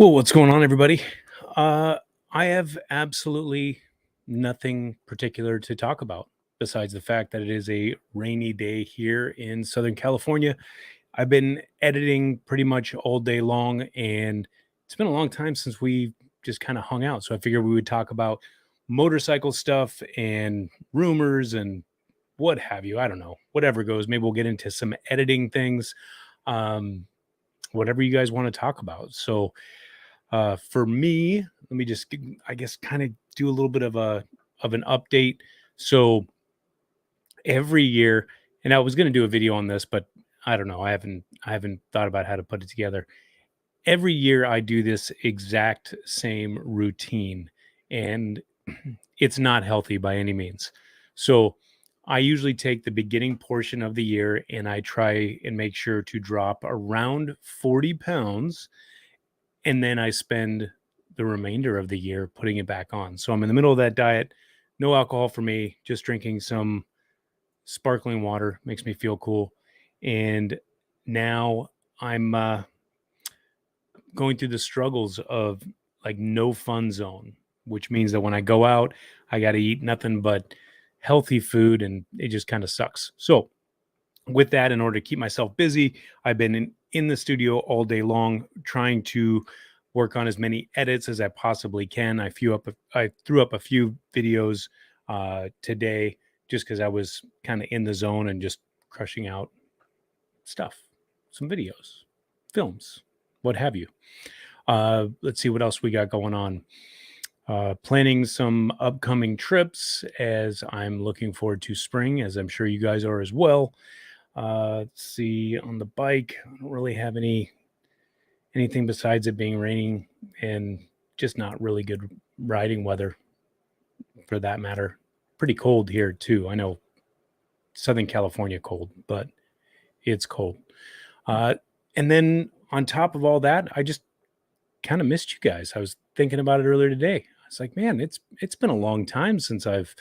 Well, what's going on, everybody? Uh, I have absolutely nothing particular to talk about besides the fact that it is a rainy day here in Southern California. I've been editing pretty much all day long, and it's been a long time since we just kind of hung out. So I figured we would talk about motorcycle stuff and rumors and what have you. I don't know, whatever goes. Maybe we'll get into some editing things, um, whatever you guys want to talk about. So, for me, let me just, I guess, kind of do a little bit of an update. So every year, and I was going to do a video on this, but I don't know. I haven't thought about how to put it together. Every year, I do this exact same routine, and it's not healthy by any means. So I usually take the beginning portion of the year and I try and make sure to drop around 40 pounds, and then I spend the remainder of the year putting it back on. So I'm in the middle of that diet, no alcohol for me, just drinking some sparkling water makes me feel cool. And now I'm going through the struggles of like no fun zone, which means that when I go out, I got to eat nothing but healthy food and it just kind of sucks. So with that, in order to keep myself busy, I've been in the studio all day long trying to work on as many edits as I possibly can. I threw up a few videos today just because I was kind of in the zone and just crushing out stuff, some videos, films, what have you. Let's see what else we got going on. Planning some upcoming trips as I'm looking forward to spring, as I'm sure you guys are as well. Let's see, on the bike, I don't really have anything besides it being raining and just not really good riding weather for that matter. Pretty cold here too. I know Southern California cold, but it's cold. Uh, and then on top of all that, I just kind of missed you guys. I was thinking about it earlier today. I was like, man, it's been a long time since I've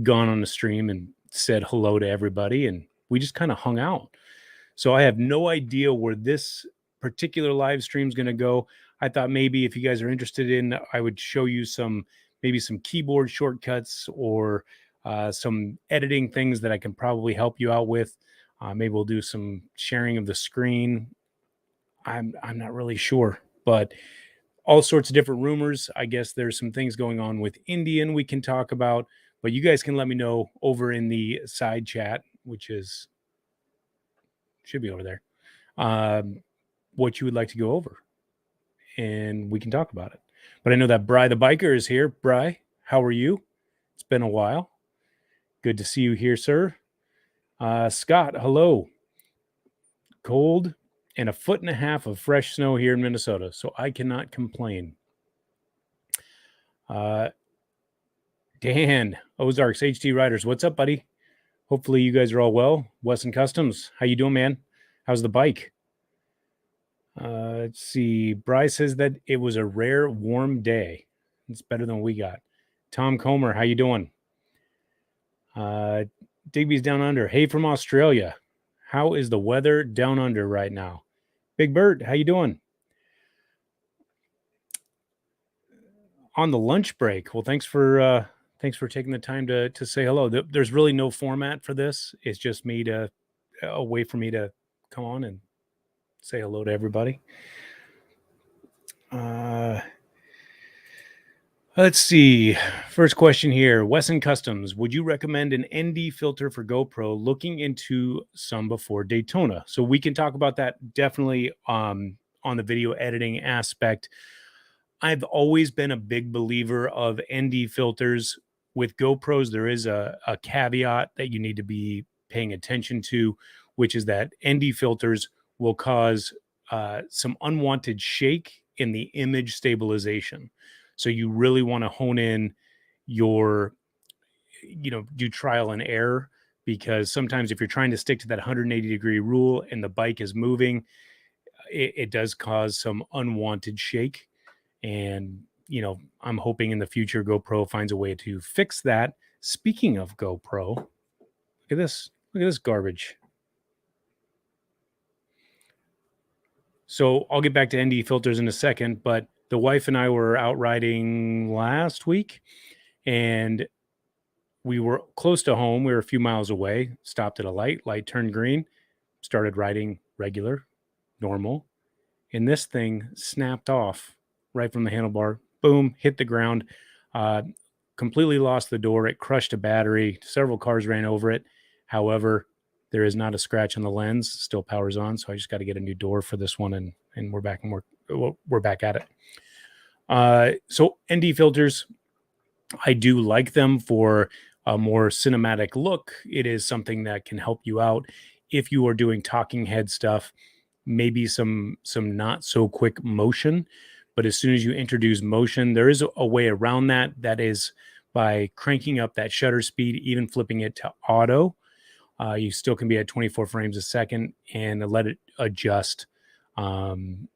gone on a stream and said hello to everybody, and we just kind of hung out. So I have no idea where this particular live stream is going to go. I thought maybe if you guys are interested in, I would show you maybe some keyboard shortcuts or some editing things that I can probably help you out with. Maybe we'll do some sharing of the screen. I'm not really sure, but all sorts of different rumors. I guess there's some things going on with Indian we can talk about, but you guys can let me know over in the side chat, which should be over there, what you would like to go over, and we can talk about it. But I know that Bry the biker is here. Bry, how are you? It's been a while. Good to see you here, sir. Scott, hello. Cold and a foot and a half of fresh snow here in Minnesota, so I cannot complain. Dan, Ozarks, HT Riders, what's up, buddy? Hopefully you guys are all well. Wesson Customs, how you doing, man? How's the bike? Let's see. Bryce says that it was a rare warm day. It's better than we got. Tom Comer, how you doing? Digby's down under. Hey, from Australia. How is the weather down under right now? Big Bert, how you doing? On the lunch break. Well, thanks for taking the time to say hello. There's really no format for this. It's just a way for me to come on and say hello to everybody. Let's see. First question here. Wesson Customs, would you recommend an ND filter for GoPro? Looking into some before Daytona. So we can talk about that definitely on the video editing aspect. I've always been a big believer of ND filters. With GoPros, there is a caveat that you need to be paying attention to, which is that ND filters will cause some unwanted shake in the image stabilization. So you really want to hone in your, do trial and error, because sometimes if you're trying to stick to that 180-degree rule and the bike is moving, it does cause some unwanted shake. And, I'm hoping in the future GoPro finds a way to fix that. Speaking of GoPro, look at this. Look at this garbage. So I'll get back to ND filters in a second, but the wife and I were out riding last week, and we were close to home. We were a few miles away, stopped at a light turned green, started riding regular, normal, and this thing snapped off right from the handlebar. Boom, hit the ground, uh, completely lost the door. It crushed a battery. Several cars ran over it. However, there is not a scratch on the lens. Still powers on, so I just got to get a new door for this one, and we're back and we're back at it. So ND filters, I do like them for a more cinematic look. It is something that can help you out if you are doing talking head stuff, maybe some not so quick motion. But as soon as you introduce motion, there is a way around that. That is by cranking up that shutter speed, even flipping it to auto. You still can be at 24 frames a second and let it adjust, um,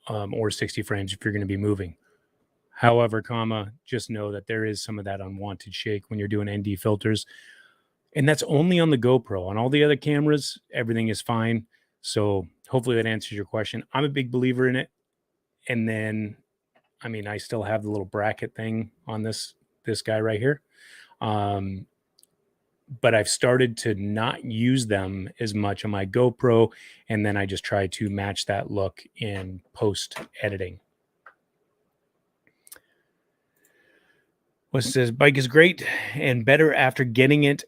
or 60 frames if you're going to be moving. However, just know that there is some of that unwanted shake when you're doing ND filters. And that's only on the GoPro. On all the other cameras, everything is fine. So hopefully that answers your question. I'm a big believer in it. And then, I mean, I still have the little bracket thing on this guy right here. But I've started to not use them as much on my GoPro. And then I just try to match that look in post editing. What says bike is great and better after getting it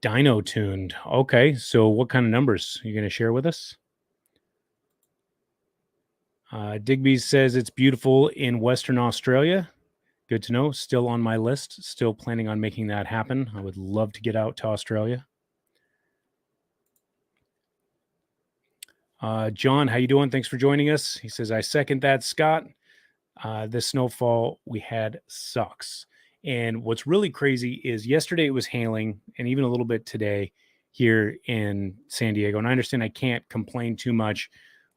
dyno tuned. Okay, so what kind of numbers are you going to share with us? Digby says it's beautiful in Western Australia. Good to know. Still on my list. Still planning on making that happen. I would love to get out to Australia. John, how you doing? Thanks for joining us. He says, I second that, Scott. This snowfall we had sucks. And what's really crazy is yesterday it was hailing, and even a little bit today here in San Diego. And I understand I can't complain too much,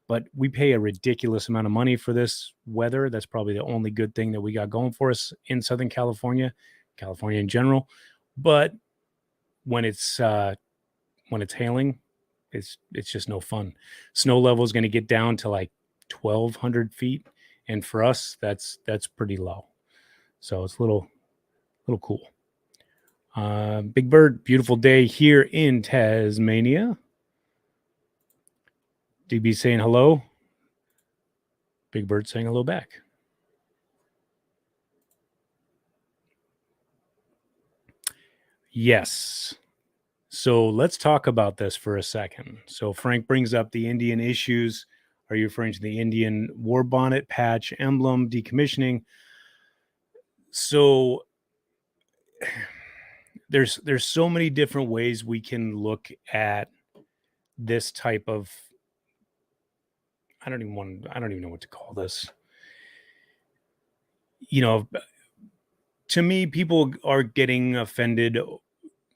but we pay a ridiculous amount of money for this weather. That's probably the only good thing that we got going for us in Southern California, California in general. But when it's hailing, it's just no fun. Snow level is going to get down to like 1,200 feet, and for us, that's pretty low. So it's a little cool. Big Bird, beautiful day here in Tasmania. DB saying hello. Big Bird saying hello back. Yes. So let's talk about this for a second. So Frank brings up the Indian issues. Are you referring to the Indian war bonnet, patch, emblem, decommissioning? So there's so many different ways we can look at this type of, I don't even know what to call this. You know, to me, people are getting offended.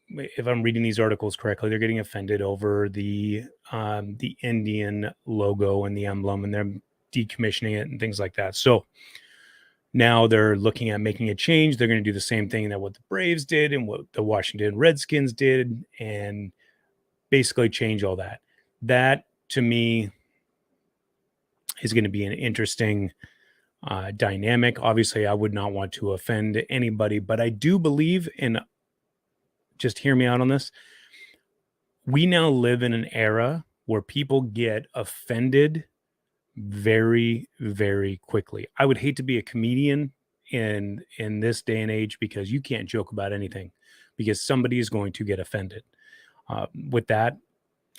If I'm reading these articles correctly, they're getting offended over the Indian logo and the emblem, and they're decommissioning it and things like that. So now they're looking at making a change. They're going to do the same thing that what the Braves did and what the Washington Redskins did, and basically change all that. That to me is going to be an interesting dynamic. Obviously, I would not want to offend anybody, but I do believe in, just hear me out on this. We now live in an era where people get offended very, very quickly. I would hate to be a comedian in this day and age, because you can't joke about anything because somebody is going to get offended. With that,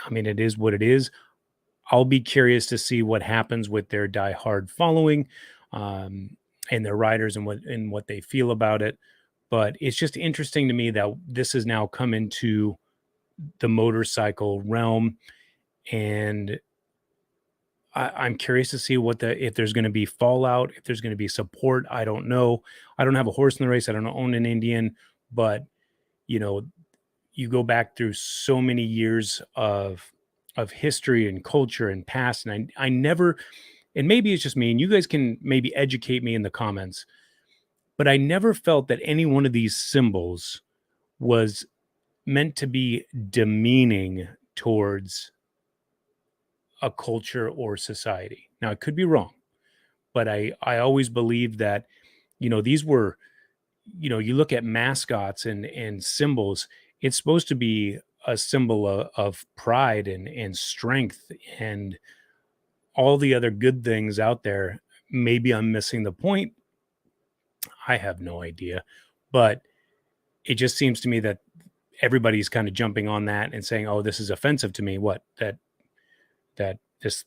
I mean, it is what it is. I'll be curious to see what happens with their diehard following, and their riders and what they feel about it. But it's just interesting to me that this has now come into the motorcycle realm, and I'm curious to see if there's going to be fallout, if there's going to be support. I don't know. I don't have a horse in the race. I don't own an Indian, but you know, you go back through so many years of history and culture and past, and I never, and maybe it's just me, and you guys can maybe educate me in the comments, but I never felt that any one of these symbols was meant to be demeaning towards a culture or society. Now, I could be wrong, but I always believed that, these were, you look at mascots and symbols, it's supposed to be a symbol of pride and strength and all the other good things out there. Maybe I'm missing the point. I have no idea. But it just seems to me that everybody's kind of jumping on that and saying, "Oh, this is offensive to me." What that this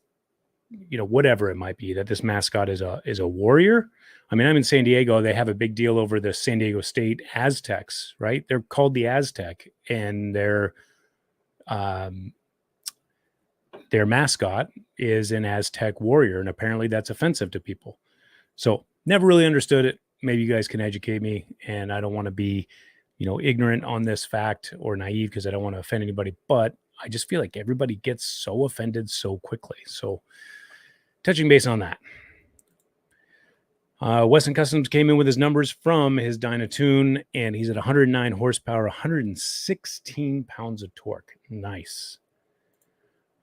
whatever it might be, that this mascot is a warrior. I mean, I'm in San Diego. They have a big deal over the San Diego State Aztecs, right? They're called the Aztec, and um, their mascot is an Aztec warrior, and apparently that's offensive to people. So never really understood it. Maybe you guys can educate me, and I don't want to be, ignorant on this fact or naive because I don't want to offend anybody, but I just feel like everybody gets so offended so quickly. So touching base on that. Weston Customs came in with his numbers from his Dynatune, and he's at 109 horsepower, 116 pounds of torque. Nice.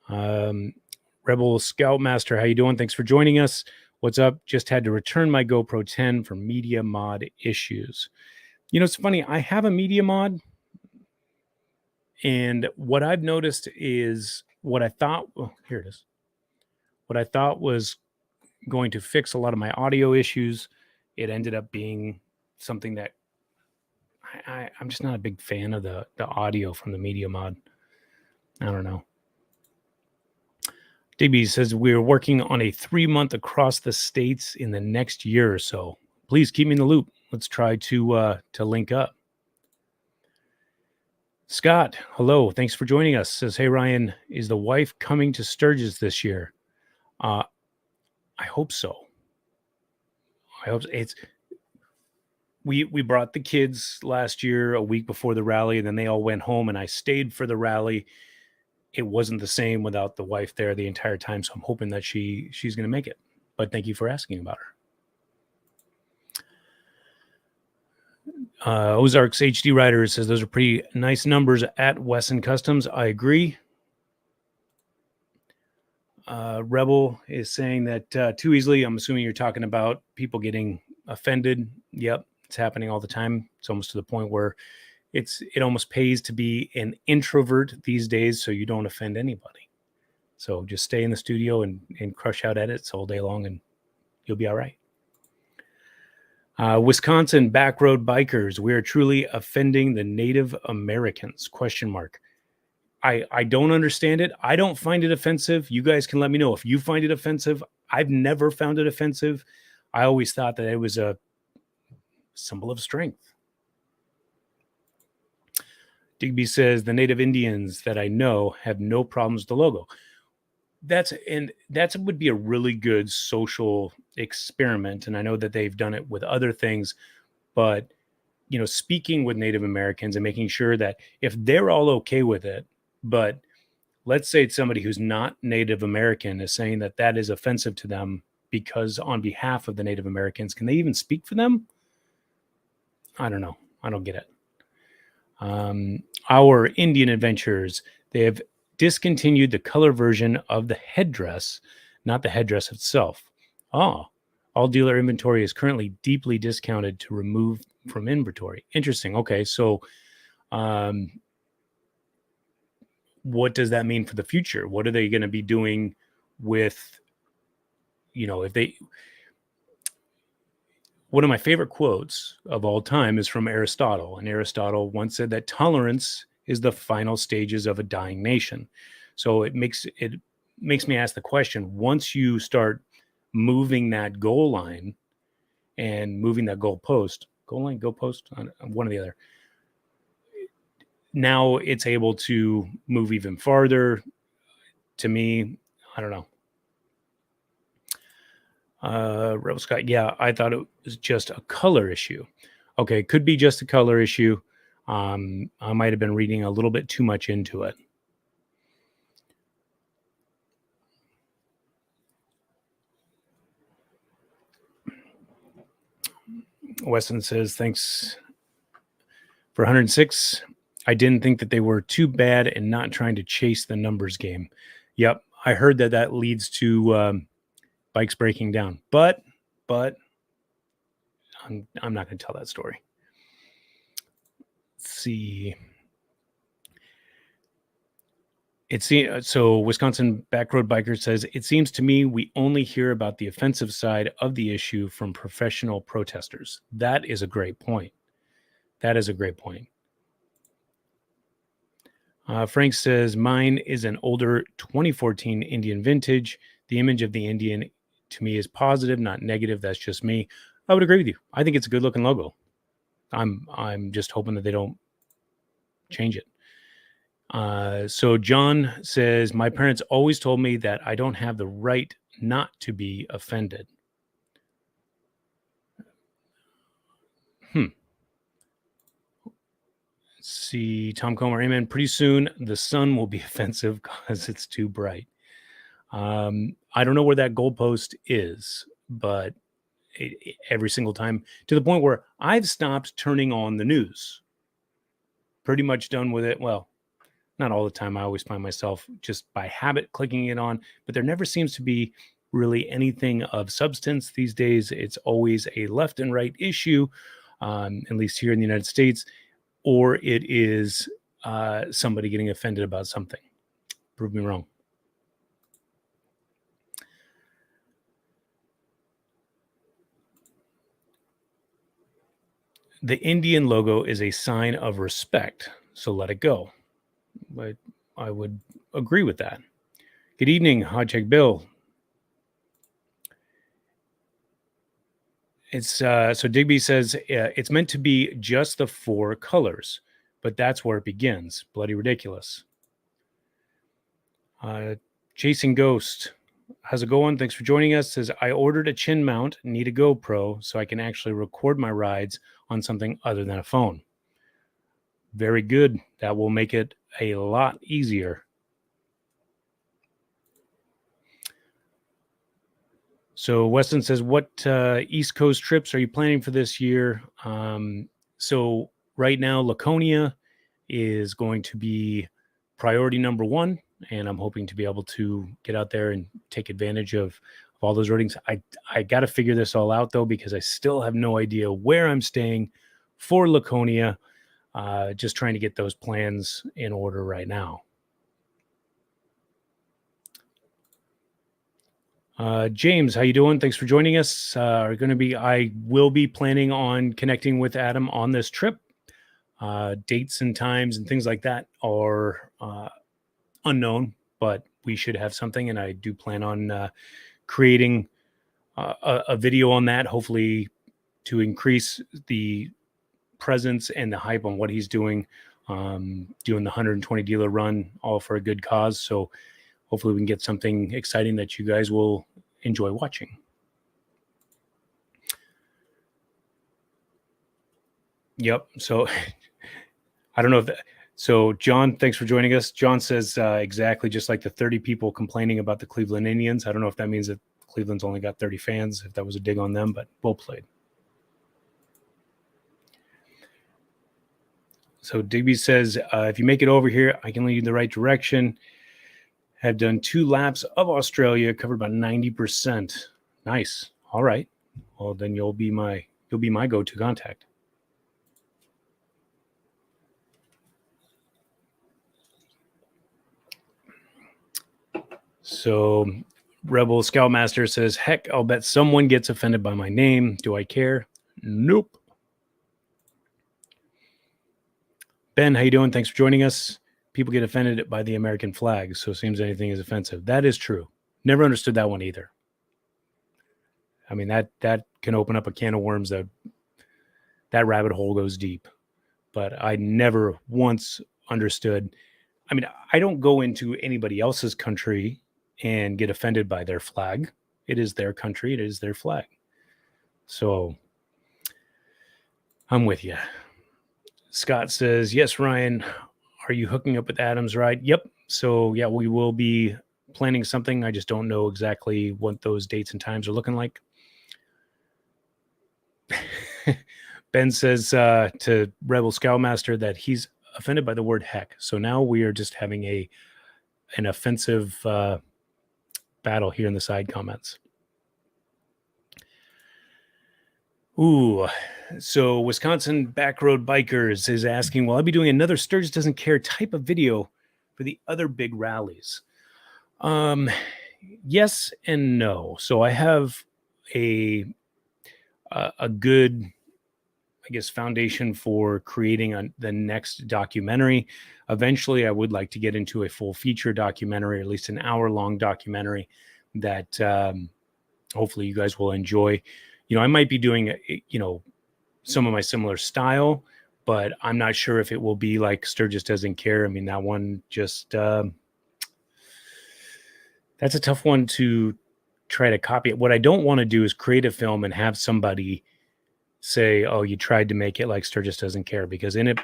Rebel Scoutmaster, how you doing? Thanks for joining us. What's up? Just had to return my GoPro 10 for media mod issues. It's funny. I have a media mod, and what I've noticed is what I thought. Oh, here it is. What I thought was going to fix a lot of my audio issues, it ended up being something that I'm just not a big fan of the audio from the media mod. I don't know. Digby says we're working on a 3-month across the states in the next year or so. Please keep me in the loop. Let's try to link up. Scott, hello. Thanks for joining us. Says, hey, Ryan, is the wife coming to Sturgis this year? I hope so. I hope it's. We brought the kids last year, a week before the rally, and then they all went home, and I stayed for the rally. It wasn't the same without the wife there the entire time, so I'm hoping that she's going to make it. But thank you for asking about her. Ozarks HD Rider says those are pretty nice numbers at Wesson Customs. I agree. Rebel is saying that too easily. I'm assuming you're talking about people getting offended. Yep, it's happening all the time. It's almost to the point where it almost pays to be an introvert these days so you don't offend anybody. So just stay in the studio and crush out edits all day long, and you'll be all right. Wisconsin backroad bikers, we are truly offending the Native Americans, ? I don't understand it. I don't find it offensive. You guys can let me know if you find it offensive. I've never found it offensive. I always thought that it was a symbol of strength. Digby says the Native Indians that I know have no problems with the logo. That would be a really good social experiment, and I know that they've done it with other things, but speaking with Native Americans and making sure that if they're all okay with it, but let's say it's somebody who's not Native American is saying that is offensive to them because on behalf of the Native Americans, can they even speak for them? I don't know. I don't get it. Our Indian Adventures, they have discontinued the color version of the headdress, not the headdress itself. All dealer inventory is currently deeply discounted to remove from inventory. Interesting. Okay, so what does that mean for the future? What are they going to be doing with, if they... One of my favorite quotes of all time is from Aristotle. And Aristotle once said that tolerance is the final stages of a dying nation. So it makes me ask the question, once you start moving that goal line and moving that goal line, goal post, one or the other, now it's able to move even farther. To me, I don't know. Rebel Scott, yeah, I thought it was just a color issue. Okay, could be just a color issue. I might have been reading a little bit too much into it. Weston says, thanks for 106. I didn't think that they were too bad and not trying to chase the numbers game. Yep, I heard that leads to bikes breaking down, but I'm not going to tell that story. Let's see. So Wisconsin Backroad Biker says, it seems to me we only hear about the offensive side of the issue from professional protesters. That is a great point. Frank says, mine is an older 2014 Indian vintage. The image of the Indian to me is positive, not negative. That's just me. I would agree with you. I think it's a good looking logo. I'm just hoping that they don't change it. So John says, my parents always told me that I don't have the right not to be offended. Let's see, Tom Comer, amen. Pretty soon the sun will be offensive because it's too bright. I don't know where that goalpost is, but every single time, to the point where I've stopped turning on the news. Pretty much done with it. Well, not all the time. I always find myself just by habit clicking it on, but there never seems to be really anything of substance these days. It's always a left and right issue, at least here in the United States, or it is somebody getting offended about something. Prove me wrong. The Indian logo is a sign of respect, so let it go. But I would agree with that. Good evening, Hot Check Bill. It's so Digby says it's meant to be just the 4 colors, but that's where it begins. Bloody ridiculous. Chasing Ghost, how's it going? Thanks for joining us. Says I ordered a chin mount, need a GoPro so I can actually record my rides on something other than a phone. Very good. That will make it a lot easier. So Weston says, what East Coast trips are you planning for this year? So right now, Laconia is going to be priority number 1, and I'm hoping to be able to get out there and take advantage of all those ratings. I got to figure this all out, though, because I still have no idea where I'm staying for Laconia. Just trying to get those plans in order right now. James, how you doing? Thanks for joining us. I will be planning on connecting with Adam on this trip. Dates and times and things like that are unknown, but we should have something, and I do plan on creating a video on that, hopefully to increase the presence and the hype on what he's doing, doing the 120 dealer run, all for a good cause. So hopefully we can get something exciting that you guys will enjoy watching. Yep. So I don't know if that, so John, thanks for joining us. John says exactly just like the 30 people complaining about the Cleveland Indians. I don't know if that means that Cleveland's only got 30 fans, if that was a dig on them, but well played. So Digby says, if you make it over here, I can lead you in the right direction. Have done 2 laps of Australia, covered about 90%. Nice. All right. Well, then you'll be my go-to contact. So Rebel Scoutmaster says, heck, I'll bet someone gets offended by my name. Do I care? Nope. Ben, how you doing? Thanks for joining us. People get offended by the American flag, so it seems anything is offensive. That is true. Never understood that one either. I mean, that can open up a can of worms. That rabbit hole goes deep. But I never once understood. I mean, I don't go into anybody else's country and get offended by their flag. It is their country. It is their flag. So I'm with you. Scott says, yes, Ryan, are you hooking up with Adam's ride? Yep. So yeah, we will be planning something. I just don't know exactly what those dates and times are looking like. Ben says to Rebel Scoutmaster that he's offended by the word heck. So now we are just having an offensive battle here in the side comments. Ooh, so Wisconsin Backroad Bikers is asking, will I be doing another Sturgis Doesn't Care type of video for the other big rallies? Yes and no. So I have a good, I guess, foundation for creating the next documentary. Eventually, I would like to get into a full feature documentary, or at least an hour-long documentary that hopefully you guys will enjoy. I might be doing, some of my similar style, but I'm not sure if it will be like Sturgis Doesn't Care. I mean, that one just, that's a tough one to try to copy. What I don't want to do is create a film and have somebody say, oh, you tried to make it like Sturgis Doesn't Care, because in it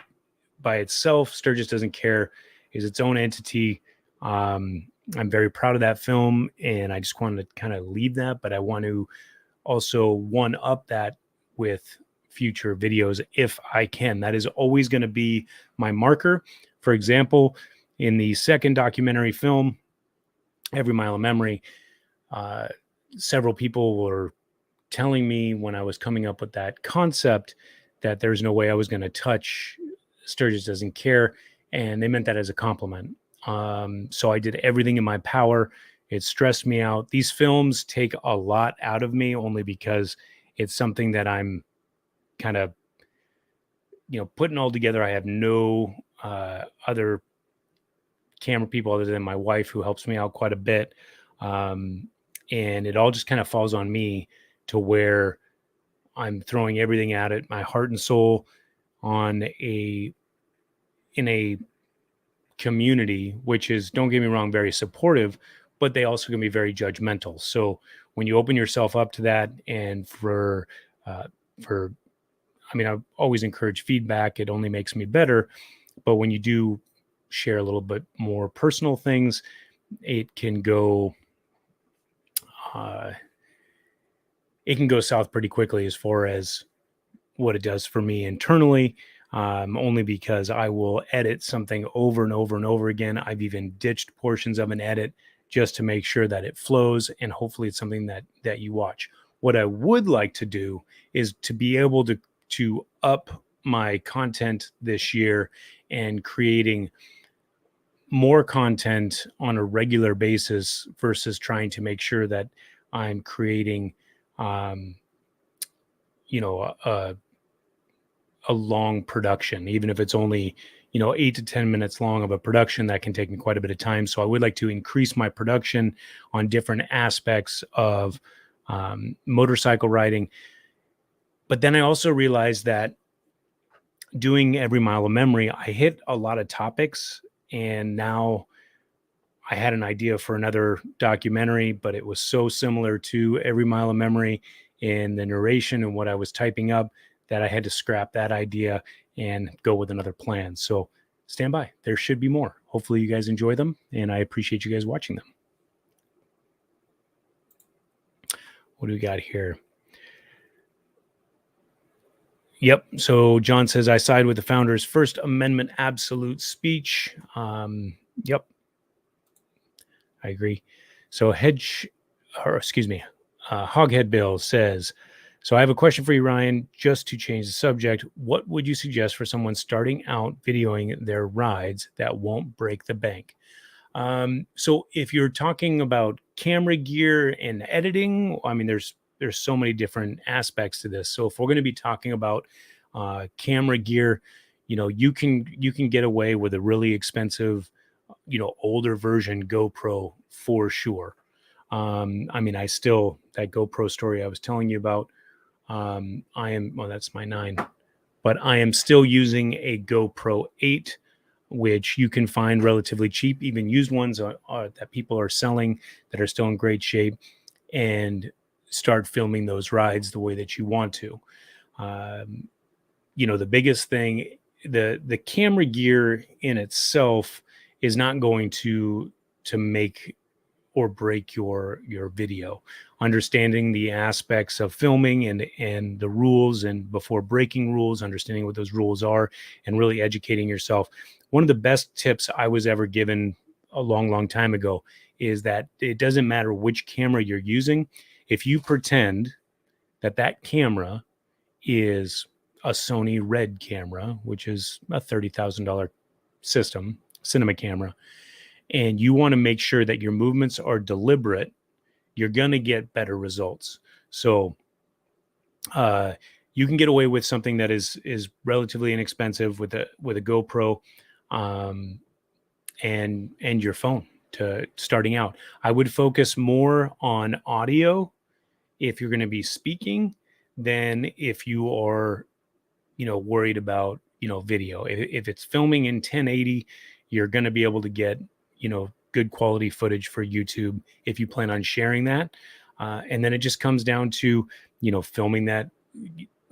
by itself, Sturgis Doesn't Care is its own entity. I'm very proud of that film, and I just wanted to kind of leave that, but I want to also one up that with future videos if I can. That is always going to be my marker. For example, in the second documentary film, Every Mile of Memory, several people were telling me when I was coming up with that concept that there's no way I was going to touch Sturgis Doesn't Care, and they meant that as a compliment. So I did everything in my power. It stressed me out. These films take a lot out of me only because it's something that I'm kind of, putting all together. I have no other camera people other than my wife, who helps me out quite a bit. And it all just kind of falls on me, to where I'm throwing everything at it, my heart and soul, in a community, which is, don't get me wrong, very supportive, but they also can be very judgmental. So when you open yourself up to that, and I mean, I always encourage feedback. It only makes me better. But when you do share a little bit more personal things, it can go, south pretty quickly as far as what it does for me internally. Only because I will edit something over and over and over again. I've even ditched portions of an edit just to make sure that it flows, and hopefully it's something that you watch. What I would like to do is to be able to up my content this year, and creating more content on a regular basis, versus trying to make sure that I'm creating, a long production, even if it's only, 8 to 10 minutes long of a production. That can take me quite a bit of time. So I would like to increase my production on different aspects of motorcycle riding. But then I also realized that doing Every Mile of Memory, I hit a lot of topics, and now I had an idea for another documentary, but it was so similar to Every Mile of Memory in the narration and what I was typing up, that I had to scrap that idea and go with another plan. So stand by. There should be more. Hopefully you guys enjoy them, and I appreciate you guys watching them. What do we got here? Yep. So John says, I side with the founder's First Amendment absolute speech. Yep. I agree. So Hoghead Bill says, so I have a question for you, Ryan, just to change the subject. What would you suggest for someone starting out videoing their rides that won't break the bank? So if you're talking about camera gear and editing, I mean, there's so many different aspects to this. So if we're going to be talking about camera gear, you can get away with a really expensive, older version GoPro for sure. I mean, that GoPro story I was telling you about, that's my 9, but I am still using a GoPro 8, which you can find relatively cheap, even used ones that people are selling that are still in great shape, and start filming those rides the way that you want to. The biggest thing, the camera gear in itself is not going to make or break your video. Understanding the aspects of filming and the rules, and before breaking rules, understanding what those rules are, and really educating yourself. One of the best tips I was ever given a long time ago is that it doesn't matter which camera you're using. If you pretend that that camera is a Sony Red camera, which is a $30,000 system, cinema camera, and you want to make sure that your movements are deliberate, you're going to get better results. So you can get away with something that is relatively inexpensive with a GoPro and your phone to starting out. I would focus more on audio if you're going to be speaking than if you are, worried about, video. If it's filming in 1080, you're going to be able to get, good quality footage for YouTube if you plan on sharing that. And then it just comes down to, filming that.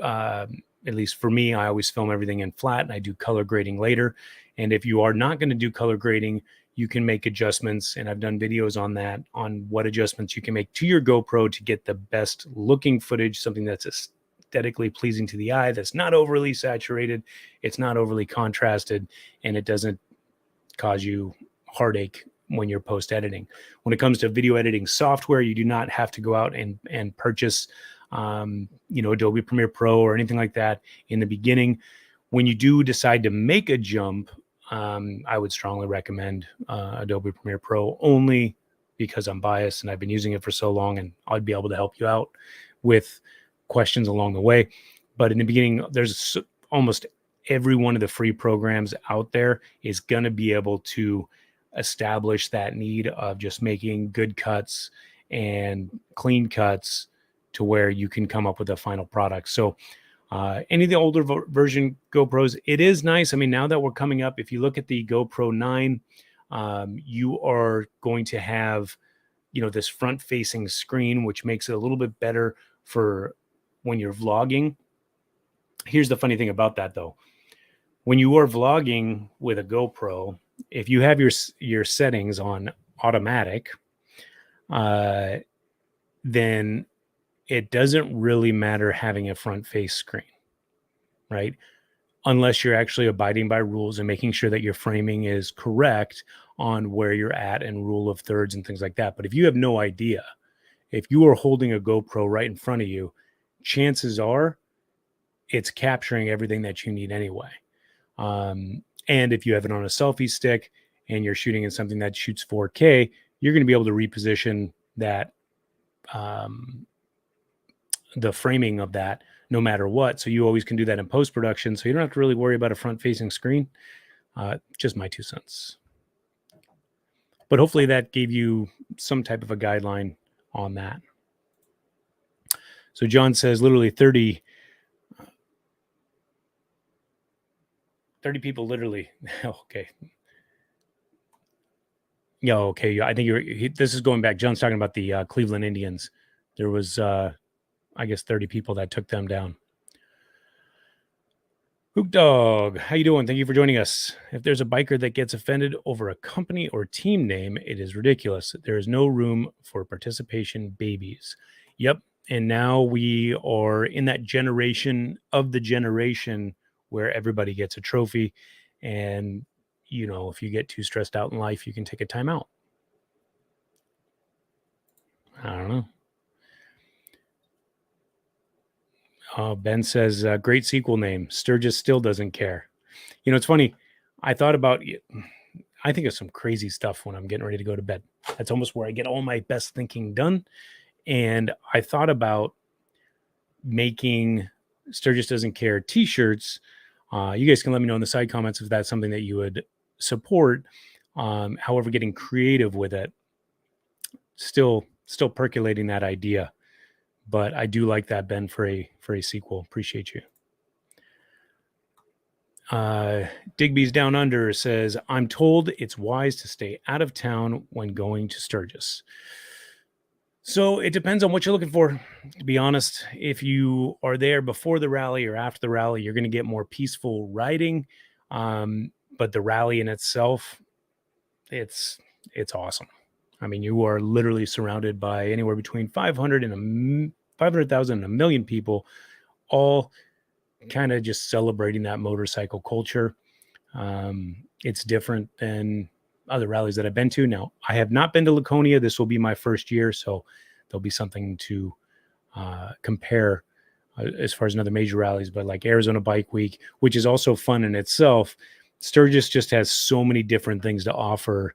At least for me, I always film everything in flat and I do color grading later. And if you are not going to do color grading, you can make adjustments. And I've done videos on that, on what adjustments you can make to your GoPro to get the best looking footage, something that's aesthetically pleasing to the eye, that's not overly saturated, it's not overly contrasted, and it doesn't cause you heartache when you're post editing. When it comes to video editing software, you do not have to go out and purchase Adobe Premiere Pro or anything like that in the beginning. When you do decide to make a jump, I would strongly recommend Adobe Premiere Pro, only because I'm biased and I've been using it for so long, and I'd be able to help you out with questions along the way. But in the beginning, there's almost every one of the free programs out there is going to be able to establish that need of just making good cuts and clean cuts to where you can come up with a final product. So any of the older version GoPros, it is nice. I mean, now that we're coming up, if you look at the GoPro 9, you are going to have, this front facing screen, which makes it a little bit better for when you're vlogging. Here's the funny thing about that though. When you are vlogging with a GoPro, if you have your settings on automatic, then it doesn't really matter having a front face screen, right? Unless you're actually abiding by rules and making sure that your framing is correct on where you're at and rule of thirds and things like that. But if you have no idea, if you are holding a GoPro right in front of you, chances are it's capturing everything that you need anyway. And if you have it on a selfie stick and you're shooting in something that shoots 4K, you're going to be able to reposition that, the framing of that no matter what. So you always can do that in post-production. So you don't have to really worry about a front-facing screen. Just my 2 cents. But hopefully that gave you some type of a guideline on that. So John says literally 30 people literally. Okay. Yeah, okay. I think this is going back. John's talking about the Cleveland Indians. There was, I guess, 30 people that took them down. Hook Dog, how you doing? Thank you for joining us. If there's a biker that gets offended over a company or team name, it is ridiculous. There is no room for participation babies. Yep. And now we are in that generation of the generation where everybody gets a trophy. And, if you get too stressed out in life, you can take a time out. I don't know. Ben says, great sequel name. Sturgis still doesn't care. It's funny. I think of some crazy stuff when I'm getting ready to go to bed. That's almost where I get all my best thinking done. And I thought about making Sturgis Doesn't Care t-shirts. You guys can let me know in the side comments if that's something that you would support. However, getting creative with it, still percolating that idea. But I do like that, Ben, for a sequel. Appreciate you. Digby's Down Under says, I'm told it's wise to stay out of town when going to Sturgis. So it depends on what you're looking for. To be honest, if you are there before the rally or after the rally, you're going to get more peaceful riding. But the rally in itself, it's awesome. I mean, you are literally surrounded by anywhere between 500,000 and 1 million people, all kind of just celebrating that motorcycle culture. It's different than, other rallies that I've been to. Now, I have not been to Laconia. This will be my first year, so there'll be something to compare as far as another major rallies. But like Arizona Bike Week, which is also fun in itself, Sturgis just has so many different things to offer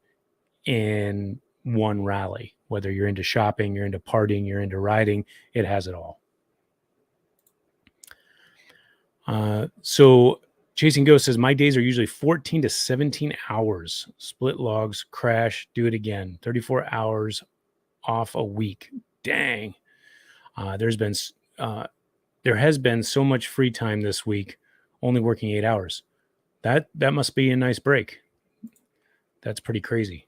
in one rally. Whether you're into shopping, you're into partying, you're into riding, it has it all. So Chasing Ghost says, my days are usually 14 to 17 hours. Split logs, crash, do it again. 34 hours off a week. Dang. There has been so much free time this week, only working 8 hours. That must be a nice break. That's pretty crazy.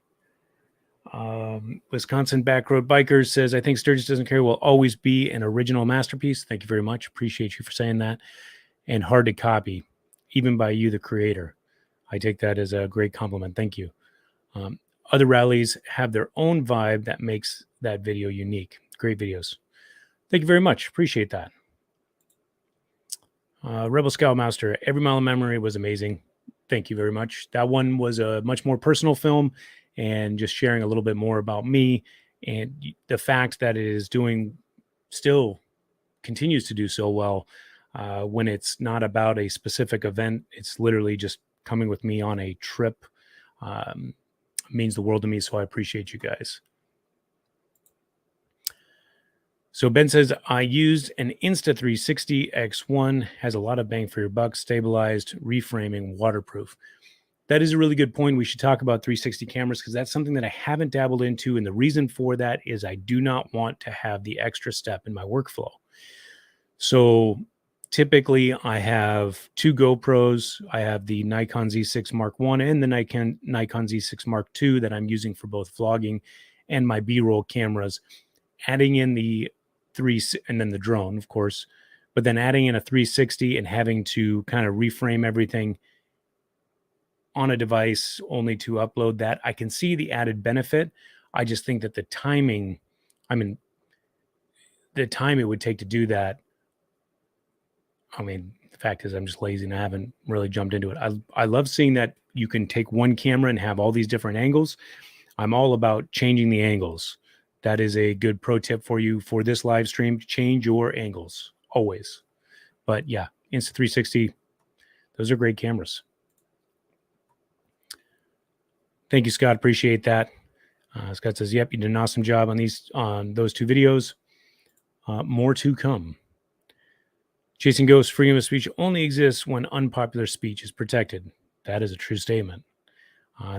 Wisconsin Backroad Bikers says, I think Sturgis Doesn't Care will always be an original masterpiece. Thank you very much. Appreciate you for saying that. And hard to copy, even by you, the creator. I take that as a great compliment. Thank you. Other rallies have their own vibe that makes that video unique. Great videos. Thank you very much. Appreciate that. Rebel Scoutmaster, Every Mile of Memory was amazing. Thank you very much. That one was a much more personal film and just sharing a little bit more about me and the fact that it is still continues to do so well. When it's not about a specific event, it's literally just coming with me on a trip. Means the world to me, so I appreciate you guys. So Ben says, I used an Insta360 X1, has a lot of bang for your buck, stabilized, reframing, waterproof. That is a really good point. We should talk about 360 cameras because that's something that I haven't dabbled into. And the reason for that is I do not want to have the extra step in my workflow. So typically I have two GoPros. I have the Nikon Z6 Mark I and the Nikon Z6 Mark II that I'm using for both vlogging and my B-roll cameras, adding in and then the drone, of course, but then adding in a 360 and having to kind of reframe everything on a device only to upload that. I can see the added benefit. I just think that the time it would take to do that. The fact is I'm just lazy and I haven't really jumped into it. I love seeing that you can take one camera and have all these different angles. I'm all about changing the angles. That is a good pro tip for you for this live stream. Change your angles always. But yeah, Insta360, those are great cameras. Thank you, Scott. Appreciate that. Scott says, yep, you did an awesome job on those two videos. More to come. Chasing Ghosts, freedom of speech only exists when unpopular speech is protected. That is a true statement.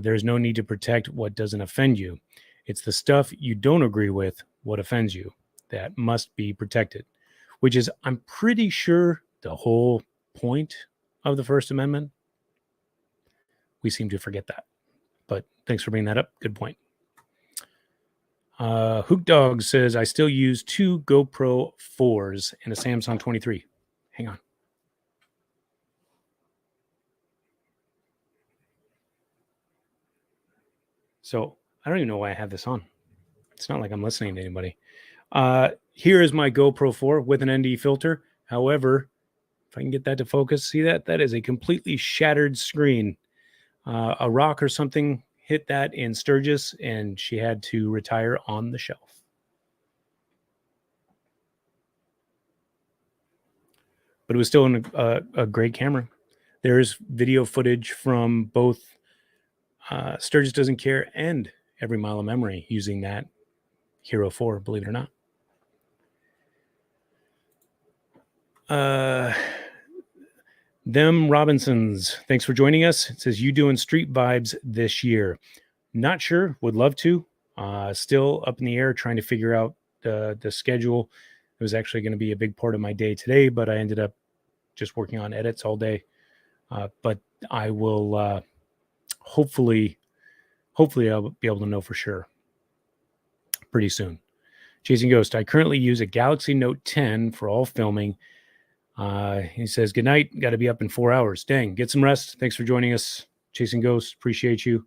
There is no need to protect what doesn't offend you. It's the stuff you don't agree with, what offends you, that must be protected, which is, I'm pretty sure, the whole point of the First Amendment. We seem to forget that. But thanks for bringing that up. Good point. Hook Dog says, I still use two GoPro 4s and a Samsung 23. Hang on. So I don't even know why I have this on. It's not like I'm listening to anybody. Here is my GoPro 4 with an ND filter. However, if I can get that to focus, see that? That is a completely shattered screen. A rock or something hit that in Sturgis, and she had to retire on the shelf. But it was still a great camera. There's video footage from both Sturgis Doesn't Care and Every Mile of Memory using that Hero 4, believe it or not. Them Robinsons, thanks for joining us. It says, you doing street vibes this year? Not sure, would love to. Still up in the air, trying to figure out the schedule. It was actually going to be a big part of my day today, but I ended up just working on edits all day. But I will hopefully I'll be able to know for sure pretty soon. Chasing Ghost, I currently use a Galaxy Note 10 for all filming. He says, good night. Got to be up in 4 hours. Dang, get some rest. Thanks for joining us, Chasing Ghost. Appreciate you.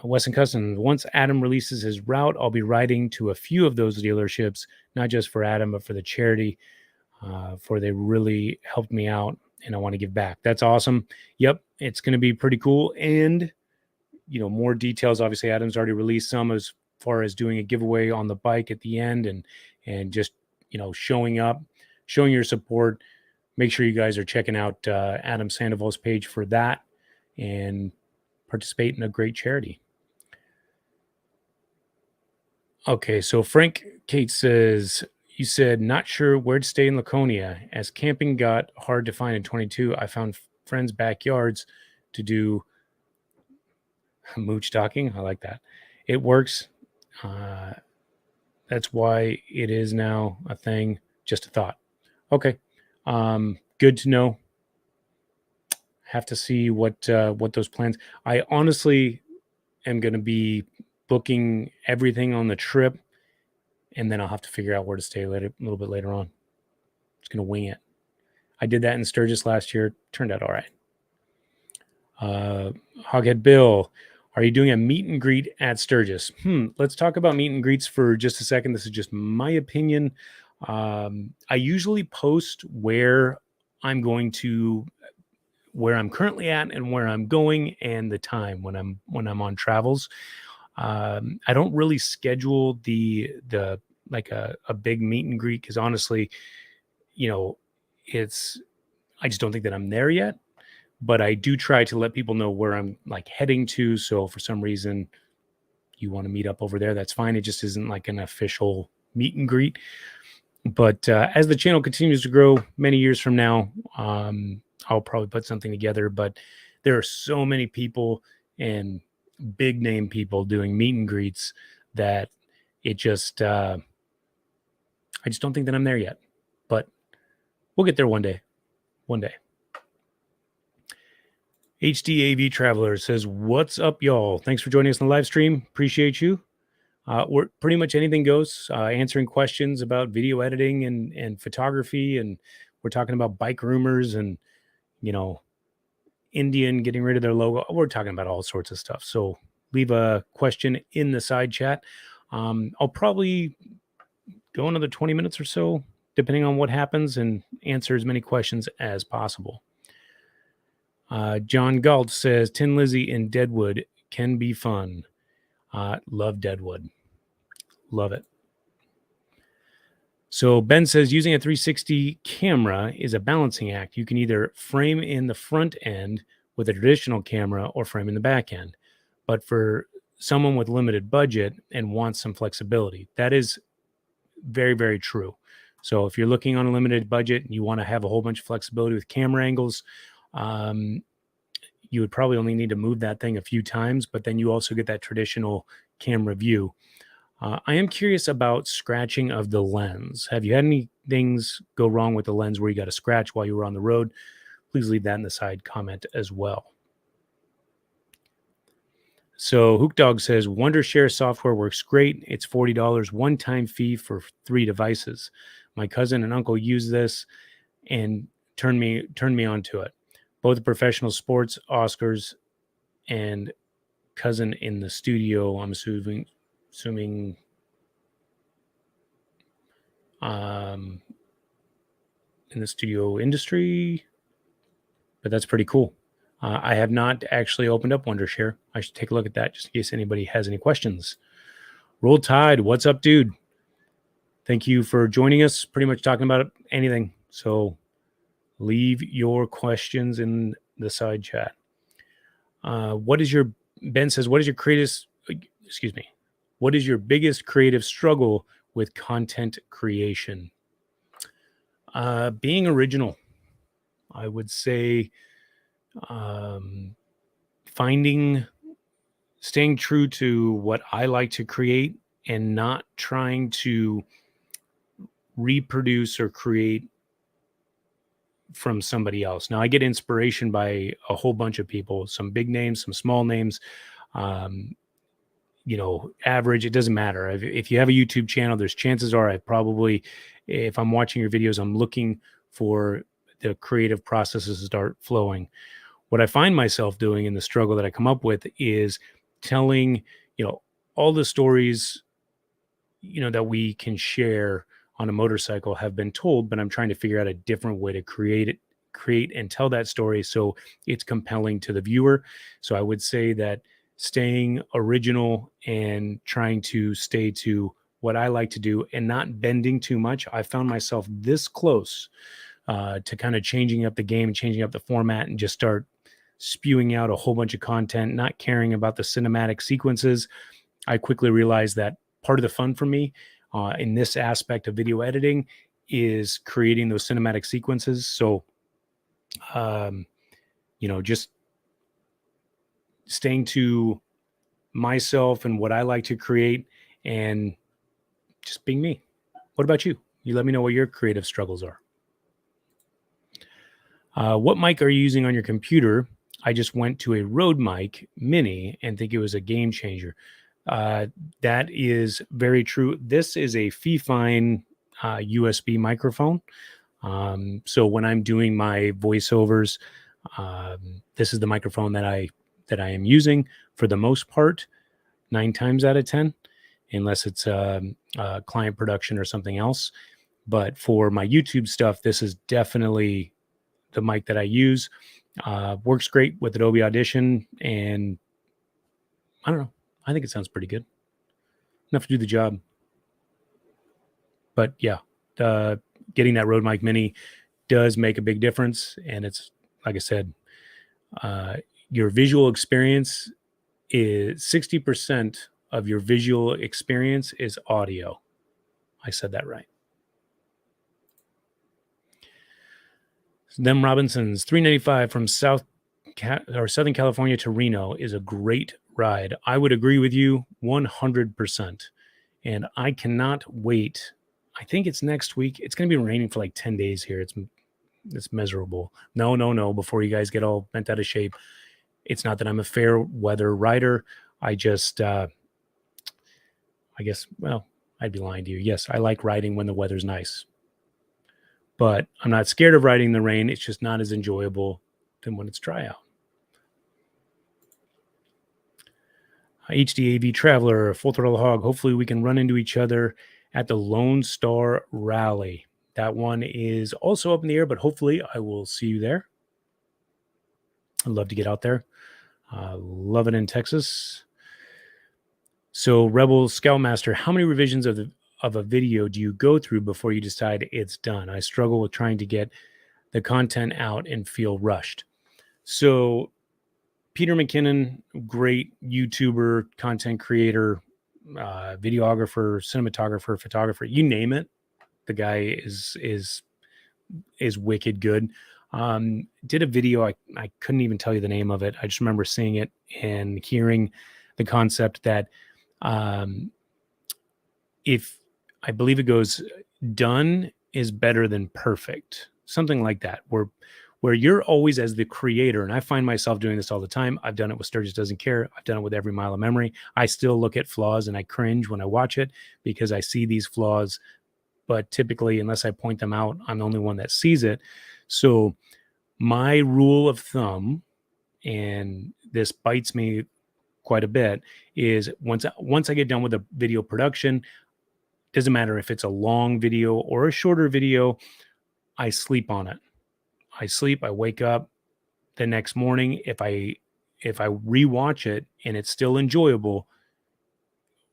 Wesson Cousins, once Adam releases his route, I'll be riding to a few of those dealerships, not just for Adam, but for the charity, for they really helped me out, and I want to give back. That's awesome. Yep, it's going to be pretty cool. And more details. Obviously, Adam's already released some as far as doing a giveaway on the bike at the end, and just showing up, showing your support. Make sure you guys are checking out Adam Sandoval's page for that and participate in a great charity. Okay, so Frank Kate says, you said not sure where to stay in Laconia. As camping got hard to find in 22, I found friends' backyards to do mooch talking. I like that. It works. That's why it is now a thing. Just a thought. Okay. Good to know. Have to see what those plans. I honestly am going to be booking everything on the trip, and then I'll have to figure out where to stay later, a little bit later on. Just going to wing it. I did that in Sturgis last year. Turned out all right. Hoghead Bill, are you doing a meet and greet at Sturgis? Let's talk about meet and greets for just a second. This is just my opinion. I usually post where I'm currently at and where I'm going and the time when I'm on travels. I don't really schedule the like a big meet and greet because honestly, I just don't think that I'm there yet. But I do try to let people know where I'm like heading to. So for some reason you want to meet up over there, that's fine. It just isn't like an official meet and greet. But as the channel continues to grow many years from now, I'll probably put something together. But there are so many people and big name people doing meet and greets that it just, I just don't think that I'm there yet. But we'll get there one day. One day. HDAV Traveler says, what's up, y'all? Thanks for joining us on the live stream. Appreciate you. We're pretty much anything goes, answering questions about video editing and photography. And we're talking about bike rumors and, Indian getting rid of their logo. We're talking about all sorts of stuff. So leave a question in the side chat. I'll probably go another 20 minutes or so, depending on what happens, and answer as many questions as possible. John Galt says, Tin Lizzy in Deadwood can be fun. Love Deadwood. Love it. So Ben says, using a 360 camera is a balancing act. You can either frame in the front end with a traditional camera or frame in the back end. But for someone with limited budget and wants some flexibility, that is very, very true. So if you're looking on a limited budget and you want to have a whole bunch of flexibility with camera angles, you would probably only need to move that thing a few times, but then you also get that traditional camera view. I am curious about scratching of the lens. Have you had any things go wrong with the lens where you got a scratch while you were on the road? Please leave that in the side comment as well. So Hook Dog says, Wondershare software works great. It's $40 one-time fee for 3 devices. My cousin and uncle use this and turned me onto it. Both professional sports, Oscars, and cousin in the studio. I'm assuming in the studio industry, but that's pretty cool. I have not actually opened up Wondershare. I should take a look at that just in case anybody has any questions. Roll Tide, what's up, dude? Thank you for joining us. Pretty much talking about anything. So leave your questions in the side chat. Ben says, what is your biggest creative struggle with content creation? Being original. I would say staying true to what I like to create and not trying to reproduce or create from somebody else. Now I get inspiration by a whole bunch of people, some big names, some small names, average, it doesn't matter. If you have a YouTube channel, there's chances are if I'm watching your videos, I'm looking for the creative processes to start flowing. What I find myself doing in the struggle that I come up with is telling, all the stories, that we can share on a motorcycle have been told, but I'm trying to figure out a different way to create and tell that story so it's compelling to the viewer. So I would say that staying original and trying to stay to what I like to do and not bending too much. I found myself this close to kind of changing up the game, changing up the format, and just start spewing out a whole bunch of content, not caring about the cinematic sequences. I quickly realized that part of the fun for me in this aspect of video editing is creating those cinematic sequences. So, um, just staying to myself and what I like to create and just being me. What about you? You let me know what your creative struggles are. What mic are you using on your computer? I just went to a Rode mic Mini and think it was a game changer. That is very true. This is a Fifine USB microphone. So when I'm doing my voiceovers, this is the microphone that I am using for the most part, 9 times out of 10, unless it's client production or something else. But for my YouTube stuff, this is definitely the mic that I use. Works great with Adobe Audition, and I don't know. I think it sounds pretty good. Enough to do the job. But yeah, getting that Rode mic Mini does make a big difference. And it's, like I said, your visual experience is 60% of your visual experience is audio. I said that right. Them Robinsons, $3.95 from Southern California to Reno is a great ride. I would agree with you 100%. And I cannot wait. I think it's next week. It's going to be raining for like 10 days here. It's miserable. No. Before you guys get all bent out of shape, it's not that I'm a fair weather rider. I just, I guess, well, I'd be lying to you. Yes, I like riding when the weather's nice. But I'm not scared of riding in the rain. It's just not as enjoyable than when it's dry out. HDAV Traveler, Full Throttle Hog. Hopefully we can run into each other at the Lone Star Rally. That one is also up in the air, but hopefully I will see you there. I'd love to get out there. Love it in Texas. So Rebel Scoutmaster, how many revisions of a video do you go through before you decide it's done? I struggle with trying to get the content out and feel rushed. So Peter McKinnon, great YouTuber, content creator, videographer, cinematographer, photographer, you name it. The guy is wicked good. Did a video. I couldn't even tell you the name of it. I just remember seeing it and hearing the concept that if I believe it goes, done is better than perfect, something like that, where you're always as the creator. And I find myself doing this all the time. I've done it with Sturgis Doesn't Care. I've done it with Every Mile of Memory. I still look at flaws and I cringe when I watch it because I see these flaws, but typically, unless I point them out, I'm the only one that sees it. So my rule of thumb, and this bites me quite a bit, is once I get done with the video production, doesn't matter if it's a long video or a shorter video, I sleep on it. I wake up the next morning. If I rewatch it and it's still enjoyable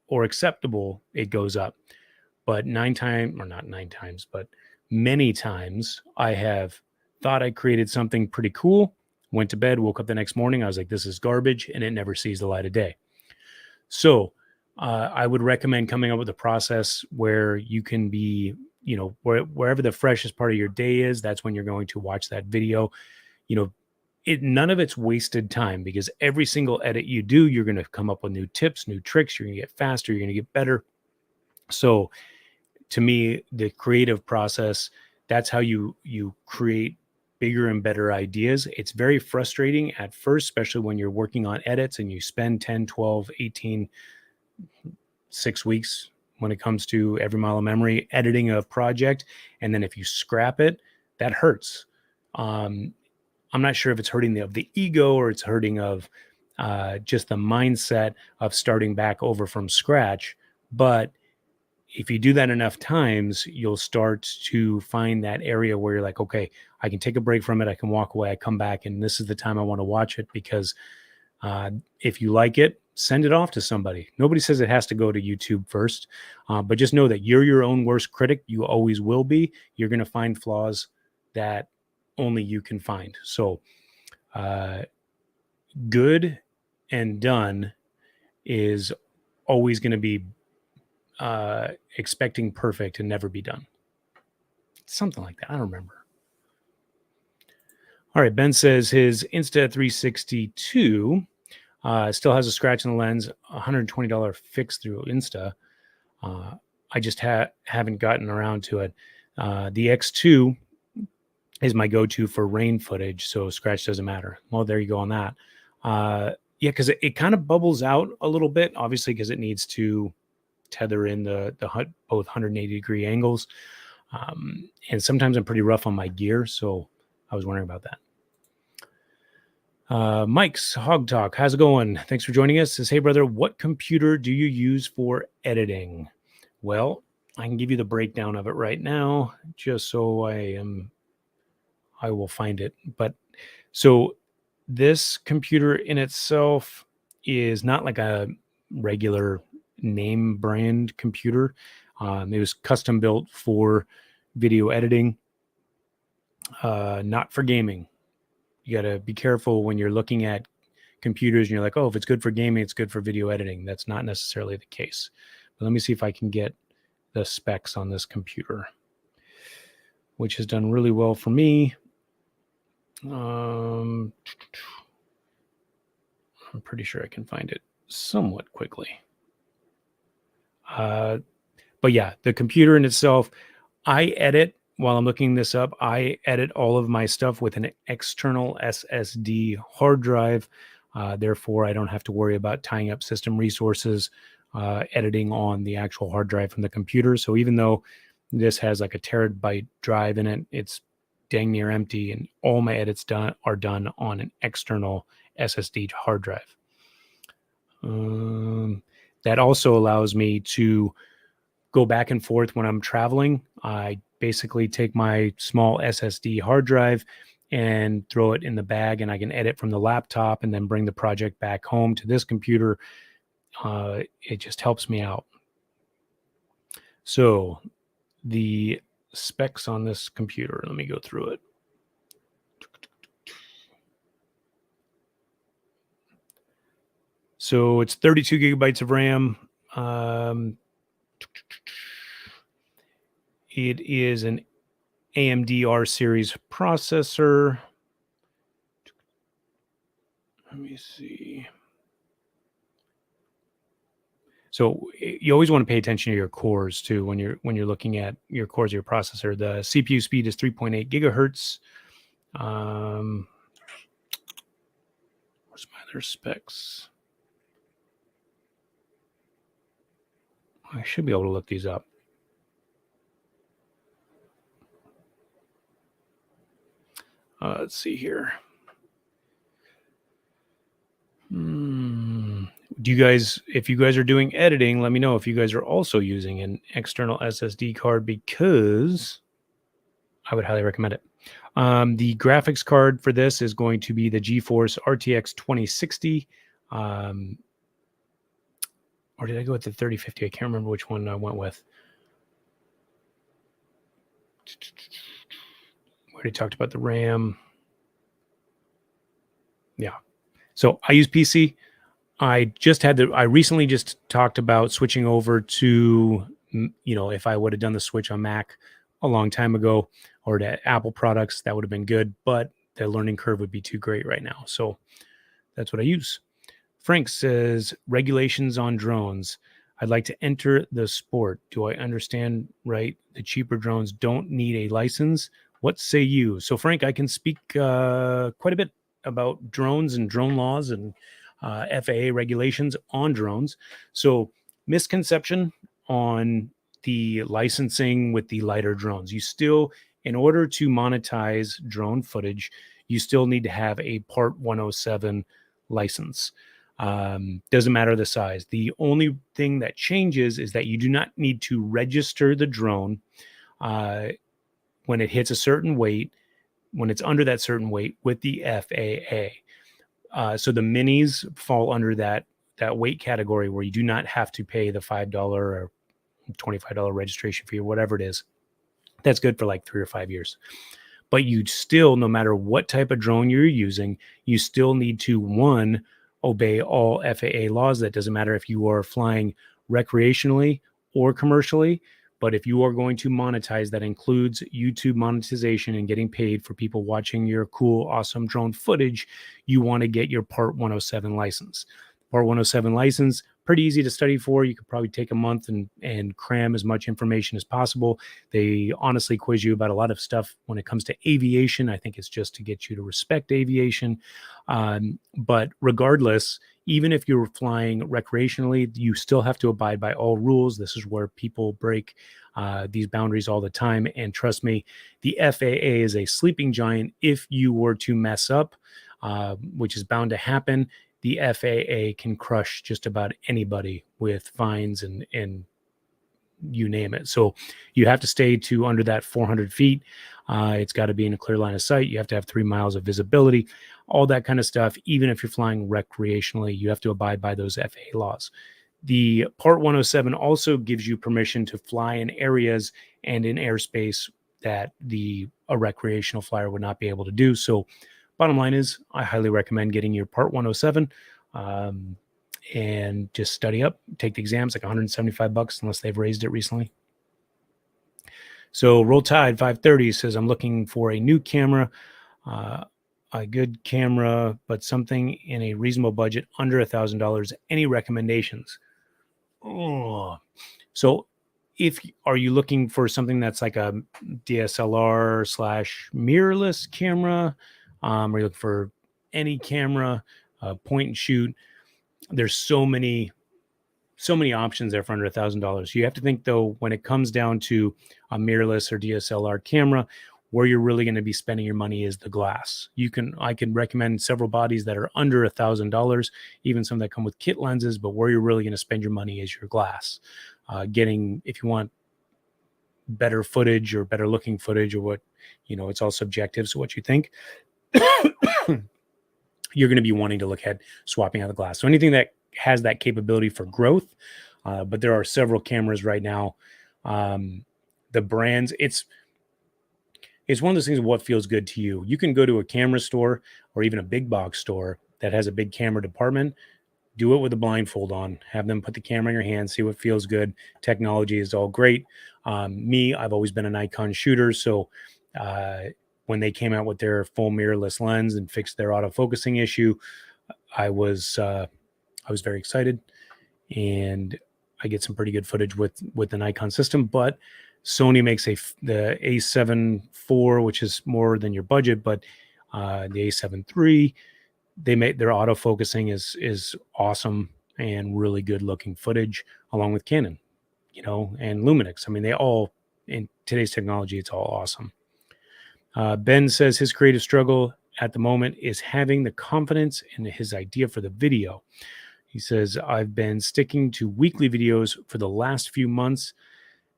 or acceptable, it goes up. But many times I have thought I created something pretty cool, went to bed, woke up the next morning. I was like, this is garbage, and it never sees the light of day. So I would recommend coming up with a process where you can be, wherever the freshest part of your day is, that's when you're going to watch that video. None of it's wasted time, because every single edit you do, you're going to come up with new tips, new tricks. You're going to get faster. You're going to get better. So to me, the creative process, that's how you create bigger and better ideas. It's very frustrating at first, especially when you're working on edits and you spend 10, 12, 18, 6 weeks when it comes to Every Mile of Memory, editing a project. And then if you scrap it, that hurts. I'm not sure if it's hurting of the ego or it's hurting of just the mindset of starting back over from scratch. But if you do that enough times, you'll start to find that area where you're like, okay, I can take a break from it. I can walk away. I come back, and this is the time I want to watch it, because If you like it, send it off to somebody. Nobody says it has to go to YouTube first, but just know that you're your own worst critic. You always will be. You're going to find flaws that only you can find. So, good and done is always going to be expecting perfect and never be done. Something like that. I don't remember. All right. Ben says his Insta362 still has a scratch in the lens, $120 fix through Insta. I just haven't gotten around to it. The X2 is my go-to for rain footage, so scratch doesn't matter. Well, there you go on that. Yeah, because it kind of bubbles out a little bit, obviously, because it needs to tether in the both 180-degree angles. And sometimes I'm pretty rough on my gear, so I was wondering about that. Mike's Hog Talk, how's it going? Thanks for joining us. Says, hey brother, what computer do you use for editing? Well, I can give you the breakdown of it right now, just so I will find it. But so this computer in itself is not like a regular name brand computer. It was custom built for video editing, not for gaming. You got to be careful when you're looking at computers and you're like, oh, if it's good for gaming, it's good for video editing. That's not necessarily the case. But let me see if I can get the specs on this computer, which has done really well for me. I'm pretty sure I can find it somewhat quickly. But yeah, the computer in itself, I edit while I'm looking this up. I edit all of my stuff with an external SSD hard drive. Therefore, I don't have to worry about tying up system resources, editing on the actual hard drive from the computer. So even though this has like a terabyte drive in it, it's dang near empty, and all my edits are done on an external SSD hard drive. That also allows me to go back and forth when I'm traveling. I basically take my small SSD hard drive and throw it in the bag, and I can edit from the laptop and then bring the project back home to this computer. It just helps me out. So the specs on this computer, let me go through it. So it's 32 gigabytes of RAM. It is an AMD R series processor. Let me see. So you always want to pay attention to your cores too when you're looking at your cores of your processor. The CPU speed is 3.8 gigahertz. Where's my other specs? I should be able to look these up. Let's see here. Do you guys, if you guys are doing editing, let me know if you guys are also using an external SSD card, because I would highly recommend it. The graphics card for this is going to be the GeForce RTX 2060. Or did I go with the 3050? I can't remember which one I went with. We already talked about the RAM. Yeah. So I use PC. I recently just talked about switching over to, if I would have done the switch on Mac a long time ago or to Apple products, that would have been good, but the learning curve would be too great right now. So that's what I use. Frank says, regulations on drones. I'd like to enter the sport. Do I understand right? The cheaper drones don't need a license. What say you? So Frank, I can speak quite a bit about drones and drone laws and FAA regulations on drones. So misconception on the licensing with the lighter drones. You still, in order to monetize drone footage, you still need to have a Part 107 license. Doesn't matter the size. The only thing that changes is that you do not need to register the drone when it hits a certain weight, when it's under that certain weight with the FAA. So the minis fall under that weight category where you do not have to pay the $5 or $25 registration fee or whatever it is. That's good for like 3 or 5 years. But you still, no matter what type of drone you're using, you still need to, one, obey all FAA laws. That doesn't matter if you are flying recreationally or commercially. But if you are going to monetize, that includes YouTube monetization and getting paid for people watching your cool, awesome drone footage, you want to get your Part 107 license. Part 107 license, pretty easy to study for. You could probably take a month and cram as much information as possible. They honestly quiz you about a lot of stuff when it comes to aviation. I think it's just to get you to respect aviation. But regardless, even if you're flying recreationally, you still have to abide by all rules. This is where people break these boundaries all the time. And trust me, the FAA is a sleeping giant. If you were to mess up, which is bound to happen, the FAA can crush just about anybody with fines and you name it. So you have to stay to under that 400 feet. It's got to be in a clear line of sight. You have to have 3 miles of visibility, all that kind of stuff. Even if you're flying recreationally, you have to abide by those FAA laws. The Part 107 also gives you permission to fly in areas and in airspace that a recreational flyer would not be able to do. So bottom line is, I highly recommend getting your Part 107 and just study up, take the exams, like $175 unless they've raised it recently. So Roll Tide 530 says, I'm looking for a new camera, a good camera, but something in a reasonable budget under $1,000. Any recommendations? Oh, so are you looking for something that's like a DSLR / mirrorless camera? Are you looking for any camera, point and shoot? There's so many options there for under $1,000. You have to think though, when it comes down to a mirrorless or DSLR camera, where you're really going to be spending your money is the glass. I can recommend several bodies that are under $1,000, even some that come with kit lenses, but where you're really going to spend your money is your glass. If you want better footage or better looking footage, or what, it's all subjective. So what you think, you're going to be wanting to look at swapping out the glass. So anything that has that capability for growth, but there are several cameras right now. The brands, it's one of those things of what feels good to you. You can go to a camera store or even a big box store that has a big camera department, do it with a blindfold on, have them put the camera in your hand, see what feels good. Technology is all great. I've always been a Nikon shooter. So when they came out with their full mirrorless lens and fixed their autofocusing issue, I was very excited, and I get some pretty good footage with the Nikon system. But Sony makes the A7 IV, which is more than your budget, but the A7 III, their autofocusing is awesome and really good looking footage, along with Canon, and Lumix. I mean, they all, in today's technology, it's all awesome. Ben says his creative struggle at the moment is having the confidence in his idea for the video. He says, I've been sticking to weekly videos for the last few months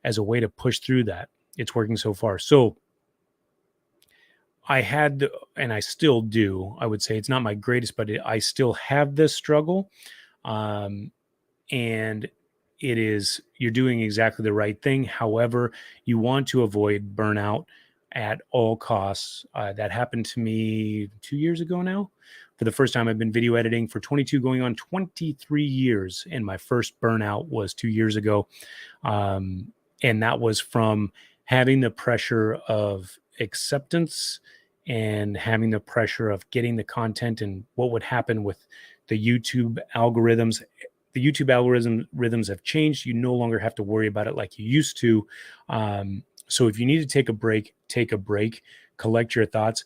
as a way to push through that. It's working so far. So I had, and I still do, I would say it's not my greatest, but I still have this struggle. And you're doing exactly the right thing. However, you want to avoid burnout at all costs. That happened to me 2 years ago now. For the first time, I've been video editing for 22 going on 23 years. And my first burnout was 2 years ago. And that was from having the pressure of acceptance and having the pressure of getting the content and what would happen with the YouTube algorithms. The YouTube algorithms have changed. You no longer have to worry about it like you used to. So if you need to take a break, collect your thoughts.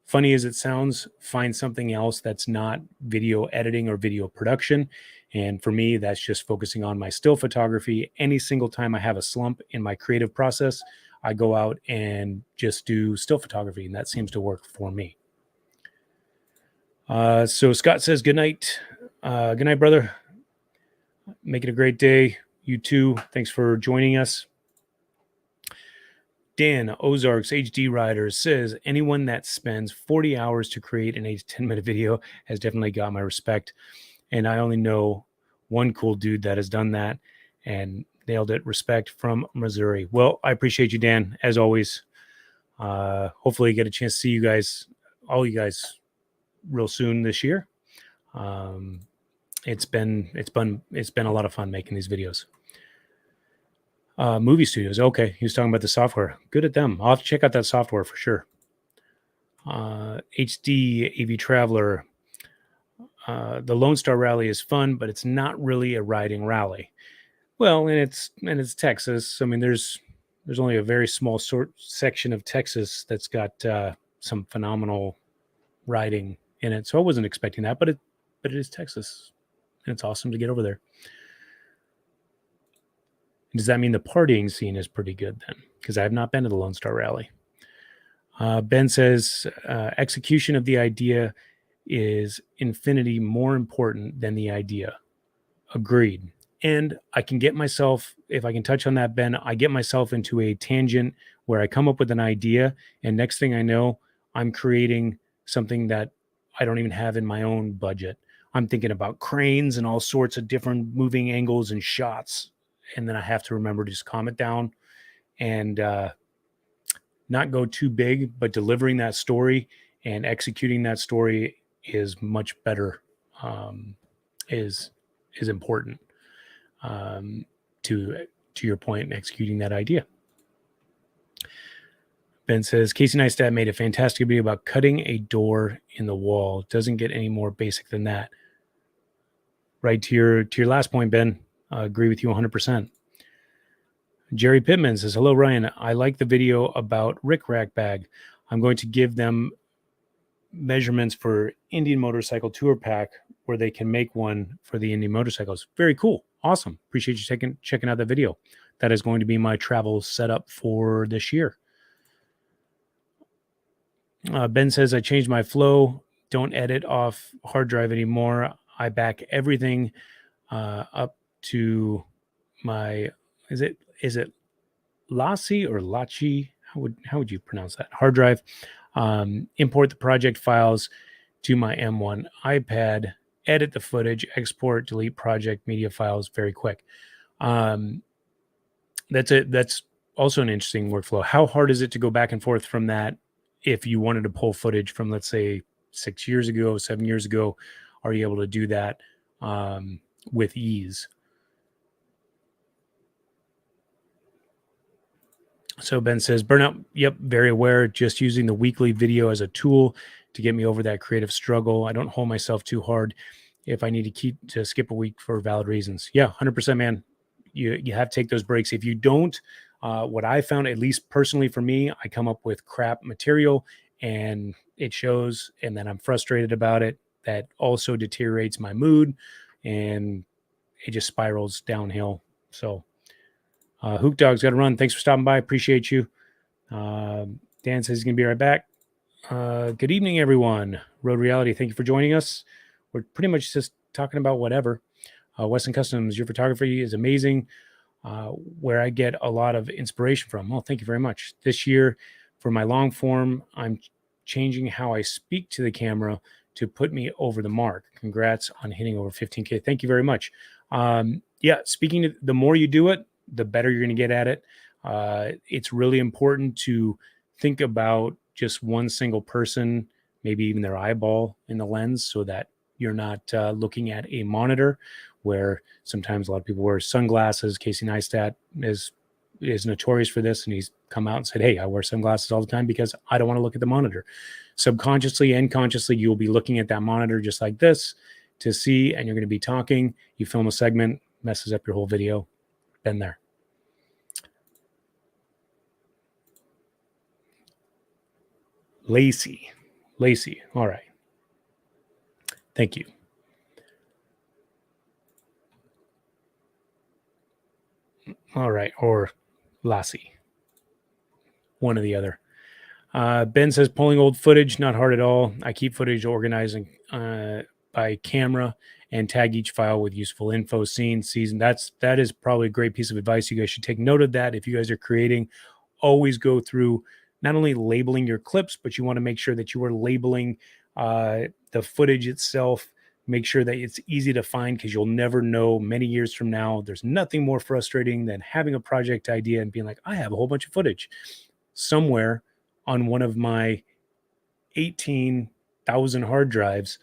Funny as it sounds, find something else that's not video editing or video production. And for me, that's just focusing on my still photography. Any single time I have a slump in my creative process, I go out and just do still photography, and that seems to work for me. So Scott says, good night. Good night, brother. Make it a great day. You too. Thanks for joining us. Dan Ozarks HD Rider says anyone that spends 40 hours to create an 8 to 10-minute video has definitely got my respect. And I only know one cool dude that has done that and nailed it. Respect from Missouri. Well, I appreciate you, Dan, as always. Hopefully get a chance to see you guys, all you guys, real soon this year. It's been a lot of fun making these videos. Movie studios. Okay, he was talking about the software. Good at them. I'll have to check out that software for sure. HD AV Traveler. The Lone Star Rally is fun, but it's not really a riding rally. Well, and it's Texas. I mean, there's only a very small section of Texas that's got some phenomenal riding in it. So I wasn't expecting that, but it is Texas, and it's awesome to get over there. Does that mean the partying scene is pretty good then? Because I have not been to the Lone Star Rally. Ben says execution of the idea is infinity more important than the idea. Agreed. And I can get myself, if I can touch on that, Ben, I get myself into a tangent where I come up with an idea, and next thing I know, I'm creating something that I don't even have in my own budget. I'm thinking about cranes and all sorts of different moving angles and shots. And then I have to remember to just calm it down and not go too big, but delivering that story and executing that story is much better, is important to your point in executing that idea. Ben says, Casey Neistat made a fantastic video about cutting a door in the wall. It doesn't get any more basic than that. Right to your last point, Ben. I agree with you 100%. Jerry Pittman says, hello, Ryan. I like the video about Rick Rack Bag. I'm going to give them measurements for Indian Motorcycle Tour Pack where they can make one for the Indian motorcycles. Very cool. Awesome. Appreciate you checking out that video. That is going to be my travel setup for this year. Ben says, I changed my flow. Don't edit off hard drive anymore. I back everything up to my, is it Lassi or Lachi? How would you pronounce that? Hard drive. Import the project files to my M1 iPad, edit the footage, export, delete project media files very quick. That's it. That's also an interesting workflow. How hard is it to go back and forth from that? If you wanted to pull footage from, let's say, 6 years ago, 7 years ago, are you able to do that with ease? So Ben says, burnout, yep, very aware, just using the weekly video as a tool to get me over that creative struggle. I don't hold myself too hard if I need to skip a week for valid reasons. Yeah, 100%, man. You have to take those breaks. If you don't, what I found, at least personally for me, I come up with crap material and it shows, and then I'm frustrated about it. That also deteriorates my mood and it just spirals downhill. So Hook Dog's got to run. Thanks for stopping by. Appreciate you. Dan says he's going to be right back. Good evening, everyone. Road Reality, thank you for joining us. We're pretty much just talking about whatever. Weston Customs, your photography is amazing. Where I get a lot of inspiration from. Well, thank you very much. This year, for my long form, I'm changing how I speak to the camera to put me over the mark. Congrats on hitting over 15K. Thank you very much. Yeah, the more you do it, the better you're going to get at it. It's really important to think about just one single person, maybe even their eyeball in the lens, so that you're not looking at a monitor, where sometimes a lot of people wear sunglasses. Casey Neistat is notorious for this, and he's come out and said, hey, I wear sunglasses all the time because I don't want to look at the monitor. Subconsciously and consciously, you'll be looking at that monitor just like this to see, and you're going to be talking. You film a segment, messes up your whole video. Been there. Lacey. All right. Thank you. All right. Or Lassie. One or the other. Ben says, pulling old footage, not hard at all. I keep footage organizing by camera and tag each file with useful info, scene, season. That is probably a great piece of advice. You guys should take note of that. If you guys are creating always go through not only labeling your clips, but you want to make sure that you are labeling the footage itself. Make sure that it's easy to find, because you'll never know many years from now. There's nothing more frustrating than having a project idea and being like, I have a whole bunch of footage somewhere on one of my 18,000 hard drives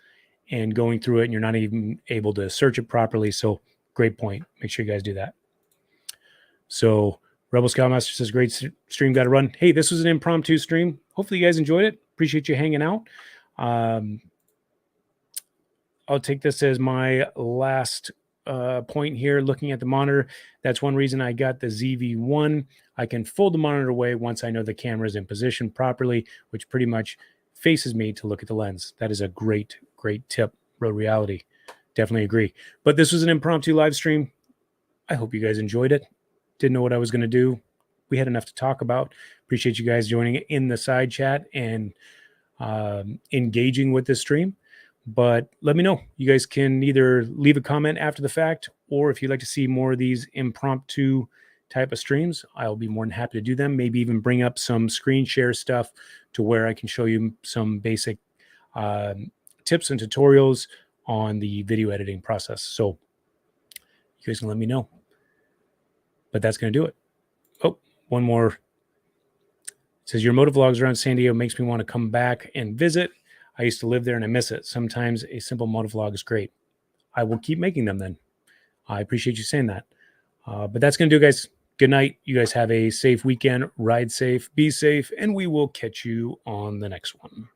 and going through it, and you're not even able to search it properly. So great point. Make sure you guys do that. So Rebel Scoutmaster says, great stream, got to run. Hey, this was an impromptu stream. Hopefully you guys enjoyed it. Appreciate you hanging out. I'll take this as my last point here. Looking at the monitor, that's one reason I got the ZV-1. I can fold the monitor away once I know the camera is in position properly, which pretty much faces me to look at the lens. That is a great tip. Road Reality, definitely agree. But this was an impromptu live stream. I hope you guys enjoyed it. Didn't know what I was going to do. We had enough to talk about. Appreciate you guys joining in the side chat and engaging with this stream. But let me know. You guys can either leave a comment after the fact, or if you'd like to see more of these impromptu type of streams, I'll be more than happy to do them. Maybe even bring up some screen share stuff to where I can show you some basic tips and tutorials on the video editing process. So you guys can let me know. But that's going to do it. Oh, one more. It says, your motovlogs around San Diego makes me want to come back and visit. I used to live there and I miss it. Sometimes a simple motovlog is great. I will keep making them then. I appreciate you saying that. But that's going to do it, guys. Good night. You guys have a safe weekend. Ride safe, be safe, and we will catch you on the next one.